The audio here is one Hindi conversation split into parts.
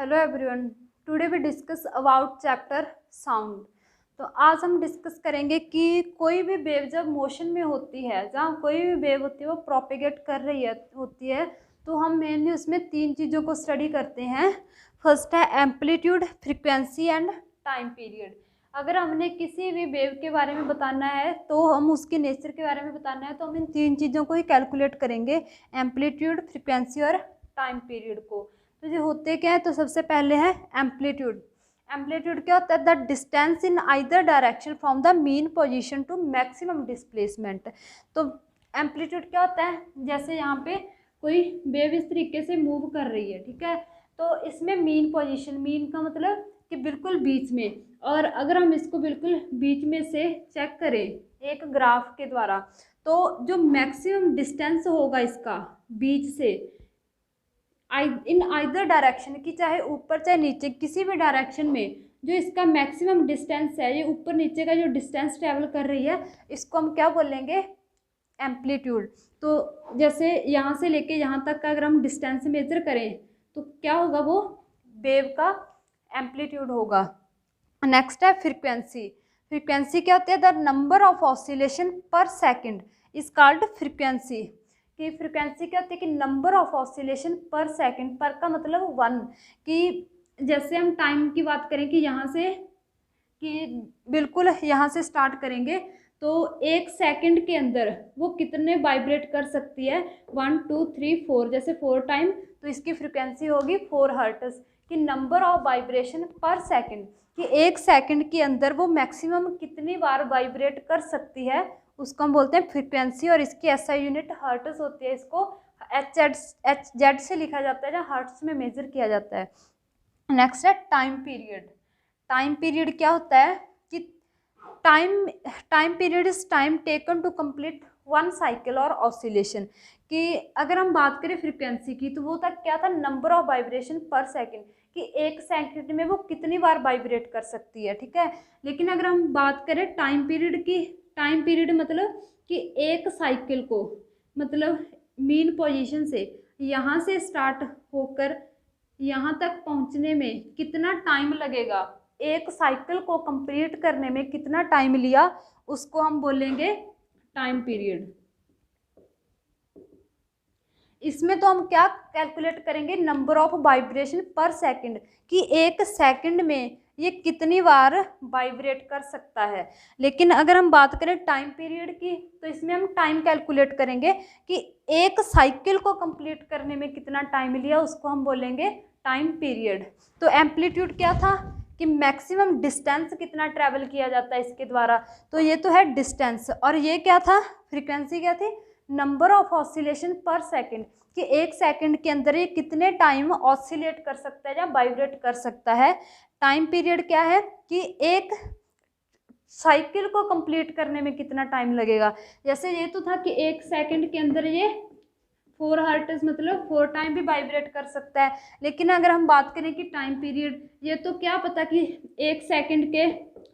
Hello everyone, today we discuss about chapter sound. तो आज हम डिस्कस करेंगे कि कोई भी वेव जब मोशन में होती है, जहाँ कोई भी वेव होती है वो प्रोपेगेट कर रही होती है, तो हम मेनली उसमें तीन चीज़ों को स्टडी करते हैं। फर्स्ट है amplitude, frequency and time period. अगर हमने किसी भी वेव के बारे में बताना है, तो हम उसके नेचर के बारे में बताना है, तो हम इन तीन चीज़ों को ही कैलकुलेट करेंगे, एम्पलीट्यूड, फ्रीक्वेंसी और टाइम पीरियड को। तो ये होते क्या है, तो सबसे पहले है एम्पलीट्यूड। एम्पलीट्यूड क्या होता है? The distance in either direction from the mean position to maximum displacement. तो एम्पलीट्यूड क्या होता है? जैसे यहाँ पे कोई वेव इस तरीके से मूव कर रही है, ठीक है, तो इसमें मीन पोजीशन, मीन का मतलब कि बिल्कुल बीच में, और अगर हम इसको बिल्कुल बीच में से चेक करें एक ग्राफ के द्वारा, तो जो मैक्सिमम डिस्टेंस होगा इसका बीच से इन आइदर डायरेक्शन की, चाहे ऊपर चाहे नीचे, किसी भी डायरेक्शन में जो इसका मैक्सिमम डिस्टेंस है, ये ऊपर नीचे का जो डिस्टेंस ट्रेवल कर रही है, इसको हम क्या बोलेंगे? एम्पलीट्यूड। तो जैसे यहाँ से लेके यहाँ तक का अगर हम डिस्टेंस मेजर करें तो क्या होगा? वो वेव का एम्पलीट्यूड होगा। नेक्स्ट है फ्रीक्वेंसी। फ्रीक्वेंसी क्या होती है? द नंबर ऑफ ऑसिलेशन पर सेकेंड इज कॉल्ड फ्रीक्वेंसी। कि फ्रीक्वेंसी क्या होती है? कि नंबर ऑफ ऑसिलेशन पर सेकंड, पर का मतलब वन। कि जैसे हम टाइम की बात करें कि यहाँ से, कि बिल्कुल यहाँ से स्टार्ट करेंगे तो एक सेकंड के अंदर वो कितने वाइब्रेट कर सकती है? 1 2 3 4, जैसे 4 टाइम, तो इसकी फ्रीक्वेंसी होगी 4 हर्ट्ज। कि नंबर ऑफ वाइब्रेशन पर सेकंड, कि एक सेकंड के अंदर वो मैक्सिमम कितनी बार वाइब्रेट कर सकती है, उसको हम बोलते हैं फ्रीक्वेंसी। और इसकी एसआई यूनिट हर्ट्ज होती है। इसको एच जेड से लिखा जाता है, जहाँ हर्ट्ज में मेजर किया जाता है। नेक्स्ट है टाइम पीरियड। टाइम पीरियड क्या होता है? कि time period is time taken to complete one cycle और ऑसिलेशन। कि अगर हम बात करें फ्रीक्वेंसी की, तो वो तक क्या था? नंबर ऑफ वाइब्रेशन पर सेकंड, कि एक सेकंड में वो कितनी बार वाइब्रेट कर सकती है, ठीक है। लेकिन अगर हम बात करें टाइम पीरियड की, टाइम पीरियड मतलब कि एक साइकिल को, मतलब मीन पोजीशन से यहाँ से स्टार्ट होकर यहाँ तक पहुँचने में कितना टाइम लगेगा, एक साइकिल को कंप्लीट करने में कितना टाइम लिया, उसको हम बोलेंगे टाइम पीरियड। इसमें तो हम क्या कैलकुलेट करेंगे? नंबर ऑफ वाइब्रेशन पर सेकंड, कि एक सेकंड में ये कितनी बार वाइब्रेट कर सकता है। लेकिन अगर हम बात करें टाइम पीरियड की, तो इसमें हम टाइम कैलकुलेट करेंगे कि एक साइकिल को कंप्लीट करने में कितना टाइम लिया, उसको हम बोलेंगे टाइम पीरियड। तो एम्पलीट्यूड क्या था? कि मैक्सिमम डिस्टेंस कितना ट्रैवल किया जाता है इसके द्वारा, तो ये तो है डिस्टेंस। और ये क्या था? फ्रीक्वेंसी क्या थी? नंबर ऑफ ऑसिलेशन पर सेकंड, कि एक सेकंड के अंदर ये कितने टाइम ऑसिलेट कर सकता है या वाइब्रेट कर सकता है। टाइम पीरियड क्या है? कि एक साइकिल को कंप्लीट करने में कितना टाइम लगेगा। जैसे ये तो था कि एक सेकंड के अंदर ये 4 हर्ट्ज, मतलब 4 टाइम भी वाइब्रेट कर सकता है। लेकिन अगर हम बात करें कि टाइम पीरियड, ये तो क्या पता कि एक सेकंड के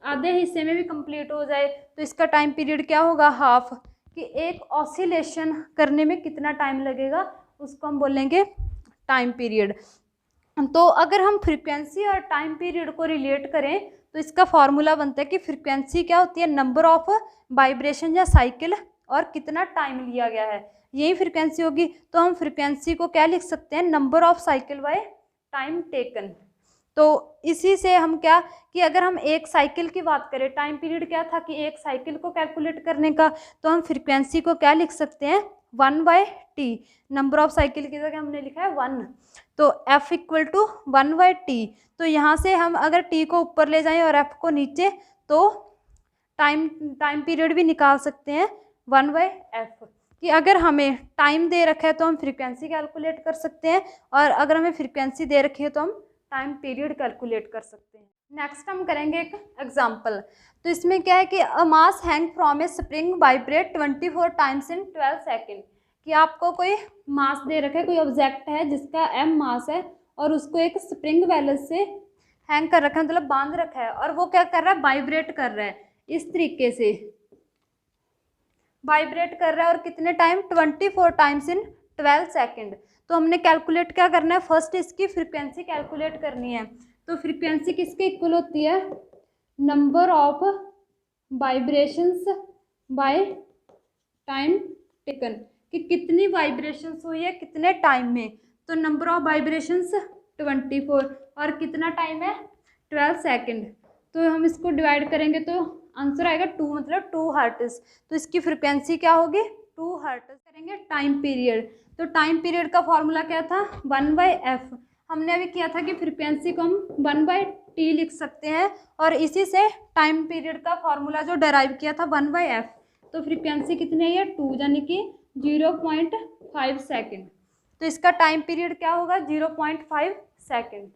आधे हिस्से में भी कंप्लीट हो जाए, तो इसका टाइम पीरियड क्या होगा? हाफ। कि एक ऑसिलेशन करने में कितना टाइम लगेगा, उसको हम बोलेंगे टाइम पीरियड। तो अगर हम फ्रीक्वेंसी और टाइम पीरियड को रिलेट करें, तो इसका फॉर्मूला बनता है कि फ्रीक्वेंसी क्या होती है? नंबर ऑफ वाइब्रेशन या साइकिल, और कितना टाइम लिया गया है, यही फ्रीक्वेंसी होगी। तो हम फ्रीक्वेंसी को क्या लिख सकते हैं? Number of cycle by time taken. तो इसी से हम क्या, कि अगर हम एक साइकिल की बात करें, टाइम पीरियड क्या था? कि एक साइकिल को कैलकुलेट करने का, तो हम फ्रीक्वेंसी को क्या लिख सकते हैं? 1/t। नंबर ऑफ साइकिल की जगह हमने लिखा है 1, तो f इक्वल टू 1/t। तो यहाँ से हम अगर t को ऊपर ले जाएं और f को नीचे, तो टाइम पीरियड भी निकाल सकते हैं 1/f। कि अगर हमें टाइम दे रखा है तो हम फ्रीक्वेंसी कैलकुलेट कर सकते हैं, और अगर हमें फ्रीक्वेंसी दे रखी है तो हम टाइम पीरियड कैलकुलेट कर सकते हैं। नेक्स्ट हम करेंगे एक एग्जांपल। तो इसमें क्या है कि a mass hang from a spring vibrate 24 times in 12 second. कि आपको कोई मास दे रखा है, कोई ऑब्जेक्ट है जिसका m मास है, और उसको एक स्प्रिंग बैलेंस से हैंग कर रखा है, मतलब बांध रखा है, और वो क्या कर रहा है? वाइब्रेट कर रहा है, इस तरीके से वाइब्रेट कर रहा है। और कितने टाइम? 24 times in 12 second. तो हमने कैलकुलेट क्या करना है, फर्स्ट इसकी फ्रीक्वेंसी कैलकुलेट करनी है। तो फ्रीक्वेंसी किसके इक्वल होती है, number of vibrations by time taken, कि कितनी वाइब्रेशंस हुई है कितने टाइम में। तो नंबर ऑफ वाइब्रेशंस 24 और कितना टाइम है 12 सेकंड। तो हम इसको डिवाइड करेंगे तो आंसर आएगा 2, मतलब 2 हर्ट्ज। तो इसकी फ्रिक्वेंसी क्या होगी 2 हर्ट्ज। करेंगे टाइम पीरियड, तो टाइम पीरियड का फॉर्मूला क्या था 1/f। हमने अभी किया था कि फ्रिक्वेंसी को हम 1/t लिख सकते हैं और इसी से टाइम पीरियड का फॉर्मूला जो डेराइव किया था 1/f। तो फ्रिक्वेंसी कितनी है 2 यानी कि 0.5 सेकेंड। तो इसका टाइम पीरियड क्या होगा 0.5 सेकेंड।